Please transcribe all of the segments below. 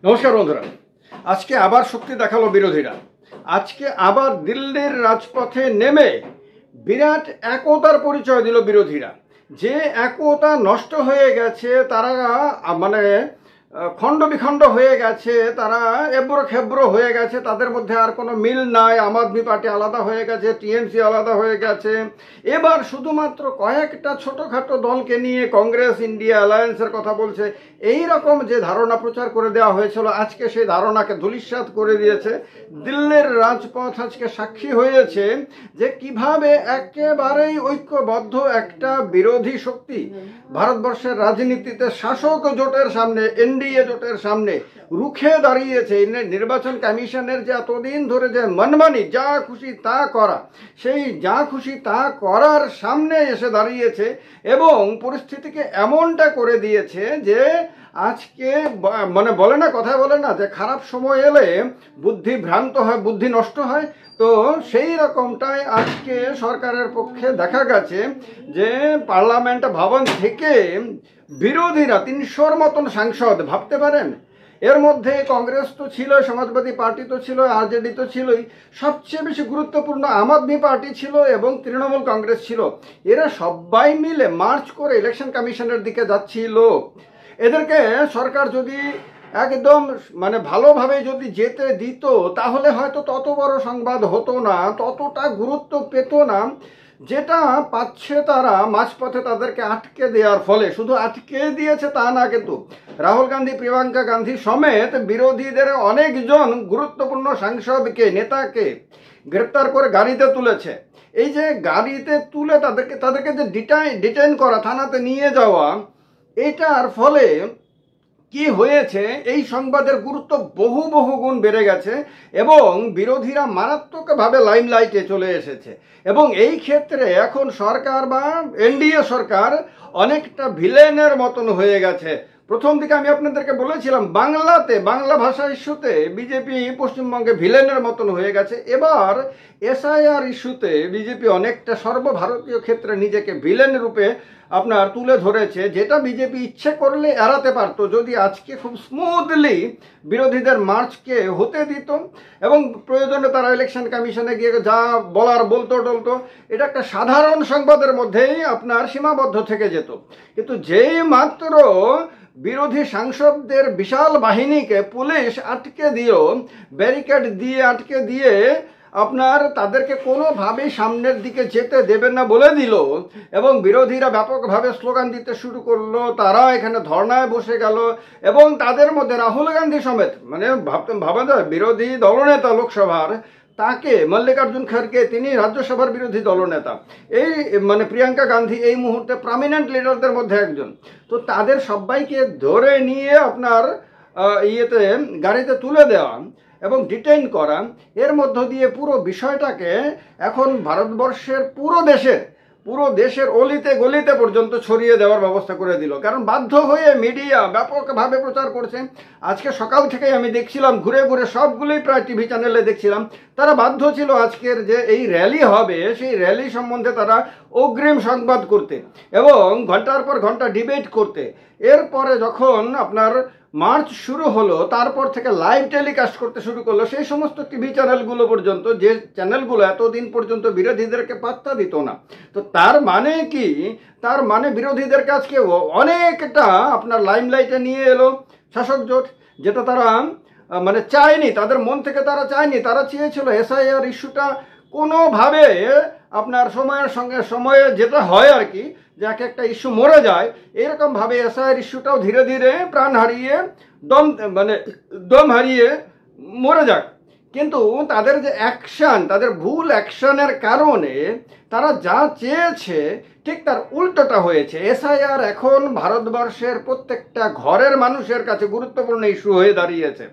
নমস্কার বন্ধুরা। আজকে আবার শক্তি দেখালো বিরোধীরা। আজকে আবার দিল্লির রাজপথে নেমে বিরাট একতার পরিচয় দিল বিরোধীরা। যে একতা নষ্ট হয়ে গেছে, তারা মানে খণ্ড বিখণ্ড হয়ে গেছে, তারা এবড়ো খেবড়ো হয়ে গেছে, তাদের মধ্যে আর কোনো মিল নাই। আম আদমি পার্টি আলাদা হয়ে গেছে, টিএমসি আলাদা হয়ে গেছে। এবার শুধুমাত্র কয়েকটা ছোটোখাটো দলকে নিয়ে কংগ্রেস ইন্ডিয়া অ্যালায়েন্সের কথা বলছে। এই রকম যে ধারণা প্রচার করে দেওয়া হয়েছিল, আজকে সেই ধারণাকে ধূলিসাৎ করে দিয়েছে। দিল্লির রাজপথ আজকে সাক্ষী হয়েছে যে কিভাবে একেবারেই ঐক্যবদ্ধ একটা বিরোধী শক্তি ভারতবর্ষের রাজনীতিতে শাসক জোটের সামনে, এনডিএ জোটের সামনে রুখে দাঁড়িয়েছে। নির্বাচন কমিশনের যে এতদিন ধরে যে মনমানি, যা খুশি তা করা, সেই যা খুশি তা করার সামনে এসে দাঁড়িয়েছে এবং পরিস্থিতিকে এমনটা করে দিয়েছে যে আজকে মানে বলে না, কথায় বলে না যে খারাপ সময় এলে বুদ্ধি ভ্রান্ত হয়, বুদ্ধি নষ্ট হয়। তো সেই রকমটাই আজকে সরকারের পক্ষে দেখা গেছে যে পার্লামেন্ট ভবন থেকে বিরোধীরা ৩০০-র মতন সাংসদ, ভাবতে পারেন। এর মধ্যে কংগ্রেস তো ছিল, সমাজবাদী পার্টি তো ছিল, আরজেডি তো ছিলই, সবচেয়ে বেশি গুরুত্বপূর্ণ আম আদমি পার্টি ছিল এবং তৃণমূল কংগ্রেস ছিল। এরা সবাই মিলে মার্চ করে ইলেকশন কমিশনের দিকে যাচ্ছিল। এদেরকে সরকার যদি একদম মানে ভালোভাবে যদি যেতে দিত, তাহলে হয়তো তত বড় সংবাদ হতো না, ততটা গুরুত্ব পেত না। যেটা পাচ্ছে তারা মাঝপথে তাদেরকে আটকে দেওয়ার ফলে, শুধু আটকে দিয়েছে তা না, কিন্তু রাহুল গান্ধী, প্রিয়াঙ্কা গান্ধী সমেত বিরোধীদের অনেকজন গুরুত্বপূর্ণ সাংসদকে, নেতাকে গ্রেপ্তার করে গাড়িতে তুলেছে। এই যে গাড়িতে তুলে তাদেরকে যে ডিটেইন করা, থানাতে নিয়ে যাওয়া, এটার ফলে কি হয়েছে, এই সংবাদের গুরুত্ব বহু গুণ বেড়ে গেছে এবং বিরোধীরা মারাত্মকভাবে লাইমলাইটে চলে এসেছে। এবং এই ক্ষেত্রে এখন সরকার বা এনডিএ সরকার অনেকটা ভিলেনের মতন হয়ে গেছে। প্রথম দিকে আমি আপনাদেরকে বলেছিলাম, বাংলা ভাষা ইস্যুতে বিজেপি পশ্চিমবঙ্গে ভিলেনের মতন হয়ে গেছে। এবার এসআইআর ইস্যুতে বিজেপি অনেকটা সর্বভারতীয় ক্ষেত্রে নিজেকে ভিলেন রূপে আপনার তুলে ধরেছে, যেটা বিজেপি ইচ্ছে করলে এড়াতে পারতো যদি আজকে খুব স্মুথলি বিরোধীদের মার্চকে হতে দিত এবং প্রয়োজনে তারা ইলেকশন কমিশনে গিয়ে যা বলার বলতো টলতো। এটা একটা সাধারণ সংবাদের মধ্যেই আপনার সীমাবদ্ধ থেকে যেত। কিন্তু যেই মাত্র বিরোধী সাংসদদের বিশাল বাহিনীকে পুলিশ আটকে দিল, ব্যারিকেড দিয়ে আটকে দিয়ে আপনার তাদেরকে কোনোভাবেই সামনের দিকে যেতে দেবেন না বলে দিল এবং বিরোধীরা ব্যাপকভাবে স্লোগান দিতে শুরু করলো, তারা এখানে ধর্নায় বসে গেল এবং তাদের মধ্যে রাহুল গান্ধী সমেত, মানে ভাবা যায় বিরোধী দলনেতা লোকসভার, তাকে মল্লিকার্জুন খড়গে, তিনি রাজ্যসভার বিরোধী দলনেতা, এই মানে প্রিয়াঙ্কা গান্ধী এই মুহূর্তে প্রমিনেন্ট লিডারদের মধ্যে একজন। তো তাদের সবাইকে ধরে নিয়ে আপনার গাড়িতে তুলে দেওয়া এবং ডিটেইন করা, এর মধ্য দিয়ে পুরো বিষয়টাকে এখন ভারতবর্ষের পুরো দেশের অলিতে গলিতে পর্যন্ত ছড়িয়ে দেওয়ার ব্যবস্থা করে দিল। কারণ বাধ্য হয়ে মিডিয়া ব্যাপকভাবে প্রচার করছে। আজকে সকাল থেকেই আমি দেখছিলাম, ঘুরে ঘুরে সবগুলোই প্রায় টিভি চ্যানেলে দেখছিলাম, তারা বাধ্য ছিল আজকের যে এই র্যালি হবে, সেই র্যালি সম্বন্ধে তারা অগ্রিম সংবাদ করতে এবং ঘন্টার পর ঘন্টা ডিবেট করতে। এরপরে যখন আপনার মার্চ শুরু হলো, তারপর থেকে লাইভ টেলিকাস্ট করতে শুরু করলো সেই সমস্ত টিভি চ্যানেলগুলো পর্যন্ত, যে চ্যানেলগুলো এতদিন পর্যন্ত বিরোধীদেরকে পাত্তা দিত না। তো তার মানে কি, তার মানে বিরোধীদের কাছকে অনেকটা আপনার লাইমলাইটে নিয়ে এলো শাসক জোট, যেটা তারা মানে চায়নি, তাদের মন থেকে তারা চায়নি। তারা চেয়েছিল এসআইআর ইস্যুটা কোনোভাবে আপনার সময়ের সঙ্গে সময়ে যেটা হয় আর কি, যে এক একটা ইস্যু মরে যায়, এরকমভাবে এসআইআর ইস্যুটাও ধীরে ধীরে প্রাণ হারিয়ে দম হারিয়ে মরে যাক। কিন্তু তাদের যে অ্যাকশান, তাদের ভুল অ্যাকশানের কারণে তারা যা চেয়েছে ঠিক তার উল্টোটা হয়েছে। এসআইআর এখন ভারতবর্ষের প্রত্যেকটা ঘরের মানুষের কাছে গুরুত্বপূর্ণ ইস্যু হয়ে দাঁড়িয়েছে।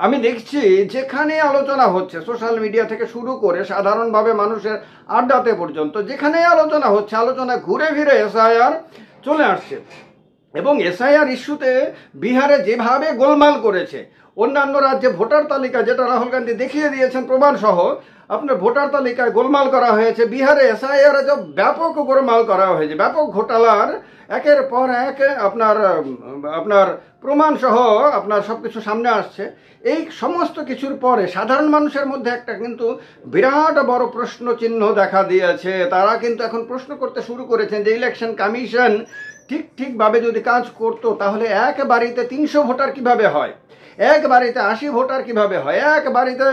আমি দেখছি যেখানে আলোচনা হচ্ছে, সোশ্যাল মিডিয়া থেকে শুরু করে সাধারণভাবে মানুষের আড্ডাতে পর্যন্ত, যেখানে আলোচনা হচ্ছে, আলোচনা ঘুরে ফিরে এসআইআর চলে আসছে। এবং এসআইআর ইস্যুতে বিহারে যেভাবে গোলমাল করেছে, অন্যান্য রাজ্যে ভোটার তালিকা যেটা রাহুল গান্ধী দেখিয়ে দিয়েছেন প্রমাণ সহ, আপনার ভোটার তালিকায় গোলমাল করা হয়েছে, বিহারে এসআইআর ব্যাপক গোলমাল করা হয়েছে, ব্যাপক ঘোটালার একের পর এক আপনার আপনার প্রমাণ সহ আপনার সব কিছু সামনে আসছে। এই সমস্ত কিছুর পরে সাধারণ মানুষের মধ্যে একটা কিন্তু বিরাট বড় প্রশ্ন চিহ্ন দেখা দিয়েছে। তারা কিন্তু এখন প্রশ্ন করতে শুরু করেছেন যে ইলেকশন কমিশন ঠিকভাবে যদি কাজ করতো তাহলে এক বাড়িতে 300 ভোটার কিভাবে হয়, এক বাড়িতে 80 ভোটার কিভাবে হয়, এক বাড়িতে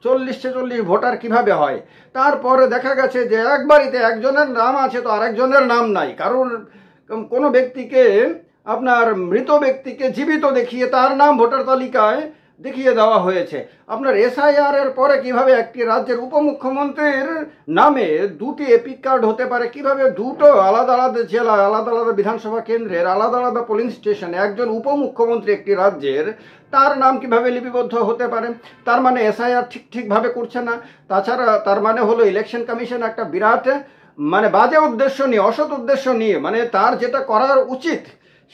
40-46 ভোটার কিভাবে হয়। তারপরে দেখা গেছে যে এক বাড়িতে একজনের নাম আছে তো আরেকজনের নাম নাই, কারণ কোনো ব্যক্তিকে আপনার মৃত ব্যক্তিকে জীবিত দেখিয়ে তার নাম ভোটার তালিকায় দেখিয়ে দেওয়া হয়েছে। আপনার এসআইআর এর পরে কিভাবে একটি রাজ্যের উপমুখ্যমন্ত্রীর নামে দুটি এপিক কার্ড হতে পারে, কিভাবে দুটো আলাদা আলাদা জেলা, আলাদা আলাদা বিধানসভা কেন্দ্রের আলাদা আলাদা পোলিং স্টেশনে একজন উপমুখ্যমন্ত্রী একটি রাজ্যের তার নাম কিভাবে লিপিবদ্ধ হতে পারে। তার মানে এসআইআর ঠিকভাবে করছে না। তাছাড়া তার মানে হলো ইলেকশন কমিশন একটা বিরাট মানে বাজে উদ্দেশ্য নিয়ে, অসৎ উদ্দেশ্য নিয়ে, মানে তার যেটা করার উচিত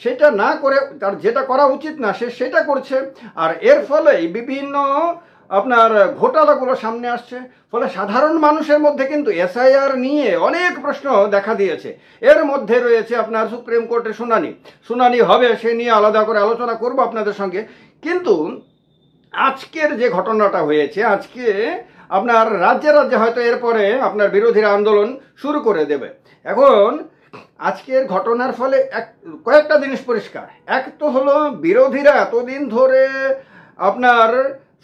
সেটা না করে তার যেটা করা উচিত না সেটা করছে। আর এর ফলেই বিভিন্ন আপনার ঘোটালাগুলো সামনে আসছে। ফলে সাধারণ মানুষের মধ্যে কিন্তু এসআইআর নিয়ে অনেক প্রশ্ন দেখা দিয়েছে। এর মধ্যে রয়েছে আপনার সুপ্রিম কোর্টের শুনানি হবে, সে নিয়ে আলাদা করে আলোচনা করব আপনাদের সঙ্গে। কিন্তু আজকের যে ঘটনাটা হয়েছে, আজকে আপনার রাজ্যে রাজ্যে হয়তো এরপরে আপনার বিরোধীরা আন্দোলন শুরু করে দেবে। এখন আজকের ঘটনার ফলে কয়েকটা জিনিস পরিষ্কার। এক তো হলো বিরোধীরা এতদিন ধরে আপনার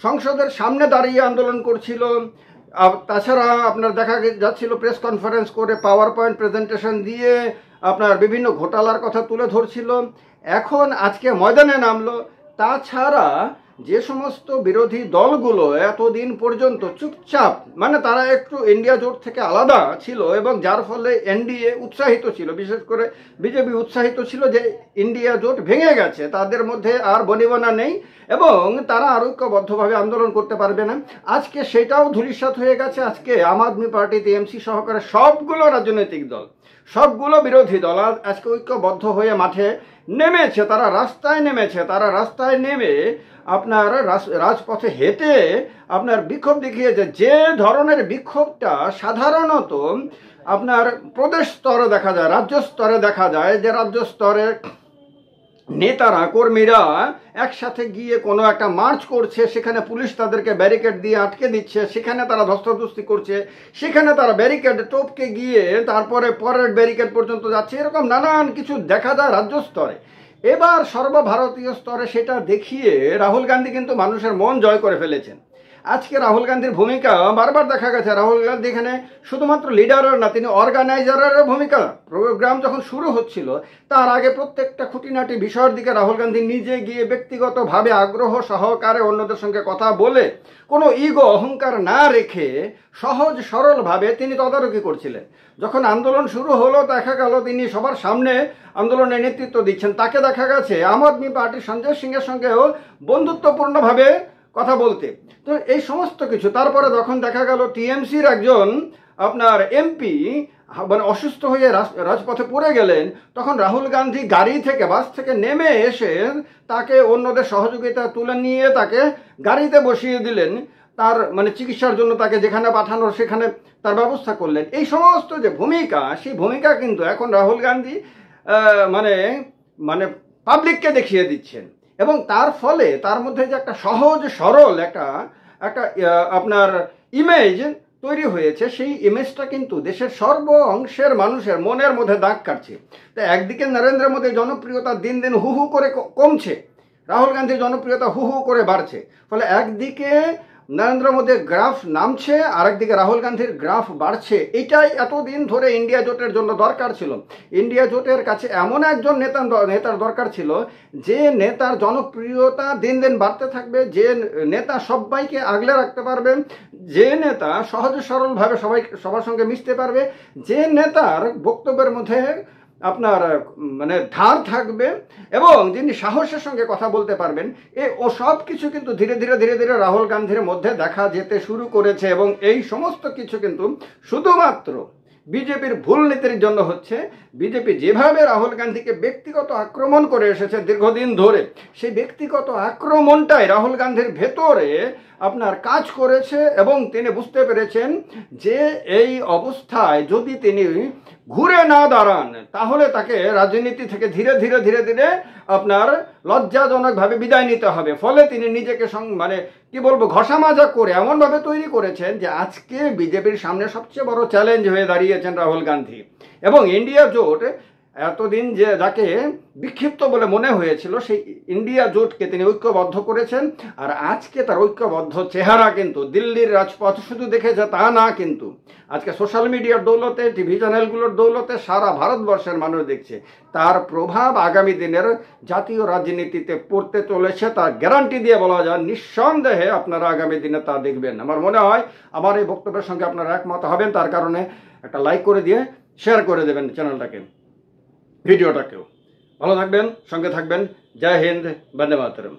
সংসদের সামনে দাঁড়িয়ে আন্দোলন করছিল, তাছাড়া আপনার দেখা যাচ্ছিল প্রেস কনফারেন্স করে পাওয়ার পয়েন্ট প্রেজেন্টেশন দিয়ে আপনার বিভিন্ন ঘোটালার কথা তুলে ধরছিল। এখন আজকে ময়দানে নামলো। তাছাড়া যে সমস্ত বিরোধী দলগুলো এতদিন পর্যন্ত চুপচাপ, মানে তারা একটু ইন্ডিয়া জোট থেকে আলাদা ছিল এবং যার ফলে এনডিএ উৎসাহিত ছিল, বিশেষ করে বিজেপি উৎসাহিত ছিল যে ইন্ডিয়া জোট ভেঙে গেছে, তাদের মধ্যে আর বনিবনা নেই এবং তারা আর ঐক্যবদ্ধভাবে আন্দোলন করতে পারবে না। আজকে সেটাও ধূলিসাৎ হয়ে গেছে। আজকে আম আদমি পার্টি, টিএমসি সহকারে সবগুলো রাজনৈতিক দল, সবগুলো বিরোধী দল আজকে ঐক্যবদ্ধ হয়ে মাঠে নেমেছে, তারা রাস্তায় নেমে আপনার রাজপথে হেঁটে আপনার বিক্ষোভ দেখিয়েছে। যে ধরনের বিক্ষোভটা সাধারণত আপনার প্রদেশ স্তরে দেখা যায়, রাজ্য স্তরে দেখা যায়, যে রাজ্য স্তরে নেতারা কর্মীরা একসাথে গিয়ে কোনো একটা মার্চ করছে, সেখানে পুলিশ তাদেরকে ব্যারিকেড দিয়ে আটকে দিচ্ছে, সেখানে তারা ধস্তাধস্তি করছে, সেখানে তারা ব্যারিকেড টপকে গিয়ে তারপরে পরের ব্যারিকেড পর্যন্ত যাচ্ছে, এরকম নানান কিছু দেখা যায় রাজ্য স্তরে। এবার সর্বভারতীয় স্তরে সেটা দেখিয়ে রাহুল গান্ধী কিন্তু মানুষের মন জয় করে ফেলেছেন। আজকে রাহুল গান্ধীর ভূমিকা বারবার দেখা গেছে। রাহুল গান্ধী এখানে শুধুমাত্র লিডারের না, তিনি অর্গানাইজারের ভূমিকা। প্রোগ্রাম যখন শুরু হচ্ছিল তার আগে প্রত্যেকটা খুঁটিনাটি বিষয়ের দিকে রাহুল গান্ধী নিজে গিয়ে ব্যক্তিগতভাবে আগ্রহ সহকারে অন্যদের সঙ্গে কথা বলে, কোনো ইগো অহংকার না রেখে সহজ সরলভাবে তিনি তদারকি করছিলেন। যখন আন্দোলন শুরু হলো দেখা গেল তিনি সবার সামনে আন্দোলনের নেতৃত্ব দিচ্ছেন। তাকে দেখা গেছে আম আদমি পার্টির সঞ্জয় সিংয়ের সঙ্গেও বন্ধুত্বপূর্ণভাবে কথা বলতে। তো এই সমস্ত কিছু, তারপরে যখন দেখা গেল টিএমসির একজন আপনার এমপি মানে অসুস্থ হয়ে রাজপথে পড়ে গেলেন, তখন রাহুল গান্ধী গাড়ি থেকে, বাস থেকে নেমে এসে তাকে অন্যদের সহযোগিতা তুলে নিয়ে তাকে গাড়িতে বসিয়ে দিলেন, তার মানে চিকিৎসার জন্য তাকে যেখানে পাঠানোর সেখানে তার ব্যবস্থা করলেন। এই সমস্ত যে ভূমিকা, সেই ভূমিকা কিন্তু এখন রাহুল গান্ধী মানে মানে পাবলিককে দেখিয়ে দিচ্ছেন এবং তার ফলে তার মধ্যে যে একটা সহজ সরল একটা আপনার ইমেজ তৈরি হয়েছে, সেই ইমেজটা কিন্তু দেশের সর্ব অংশের মানুষের মনের মধ্যে দাগ কাটছে। তো একদিকে নরেন্দ্র মোদীর জনপ্রিয়তা দিন দিন হু হু করে কমছে, রাহুল গান্ধীর জনপ্রিয়তা হু হু করে বাড়ছে। ফলে একদিকে নরেন্দ্র মোদীর গ্রাফ নামছে, আরেকদিকে রাহুল গান্ধীর গ্রাফ বাড়ছে। এটাই এতদিন ধরে ইন্ডিয়া জোটের জন্য দরকার ছিল। ইন্ডিয়া জোটের কাছে এমন একজন নেতার দরকার ছিল যে নেতার জনপ্রিয়তা দিন দিন বাড়তে থাকবে, যে নেতা সবাইকে আগলে রাখতে পারবে, যে নেতা সহজ সরলভাবে সবার সঙ্গে মিশতে পারবে, যে নেতার বক্তব্যের মধ্যে আপনার মানে ধার থাকবে এবং যিনি সাহসের সঙ্গে কথা বলতে পারবেন। ও সব কিছু কিন্তু ধীরে ধীরে রাহুল গান্ধীর মধ্যে দেখা যেতে শুরু করেছে এবং এই সমস্ত কিছু কিন্তু শুধুমাত্র বিজেপির ভুল নীতির জন্য হচ্ছে। বিজেপি যেভাবে রাহুল গান্ধীকে ব্যক্তিগত আক্রমণ করে এসেছে দীর্ঘদিন ধরে, সেই ব্যক্তিগত আক্রমণটাই রাহুল গান্ধীর ভেতরে আপনার কাজ করেছে এবং তিনি বুঝতে পেরেছেন যে এই অবস্থায় যদি তিনি ঘুরে না দাঁড়ান তাহলে তাকে রাজনীতি থেকে ধীরে ধীরে ধীরে ধীরে আপনার লজ্জাজনকভাবে বিদায় নিতে হবে। ফলে তিনি নিজেকে মানে কি বলবো ঘষা মাজা করে এমনভাবে তৈরি করেছেন যে আজকে বিজেপির সামনে সবচেয়ে বড় চ্যালেঞ্জ হয়ে দাঁড়িয়েছেন রাহুল গান্ধী। এবং ইন্ডিয়া জোট এতদিন যে যাকে বিক্ষিপ্ত বলে মনে হয়েছিল সেই ইন্ডিয়া জোটকে তিনি ঐক্যবদ্ধ করেছেন। আর আজকে তার ঐক্যবদ্ধ চেহারা কিন্তু দিল্লির রাজপথ শুধু দেখেছে তা না, কিন্তু আজকে সোশ্যাল মিডিয়ার দৌলতে, টিভি চ্যানেলগুলোর দৌলতে সারা ভারতবর্ষের মানুষ দেখছে। তার প্রভাব আগামী দিনের জাতীয় রাজনীতিতে পড়তে চলেছে, তার গ্যারান্টি দিয়ে বলা যায়। নিঃসন্দেহে আপনারা আগামী দিনে তা দেখবেন। আমার মনে হয় আমার এই বক্তব্যের সঙ্গে আপনারা একমত হবেন। তার কারণে একটা লাইক করে দিয়ে শেয়ার করে দেবেন চ্যানেলটাকে, ভিডিওটাকেও। ভালো থাকবেন, সঙ্গে থাকবেন। জয় হিন্দ, বন্দে মাতরম।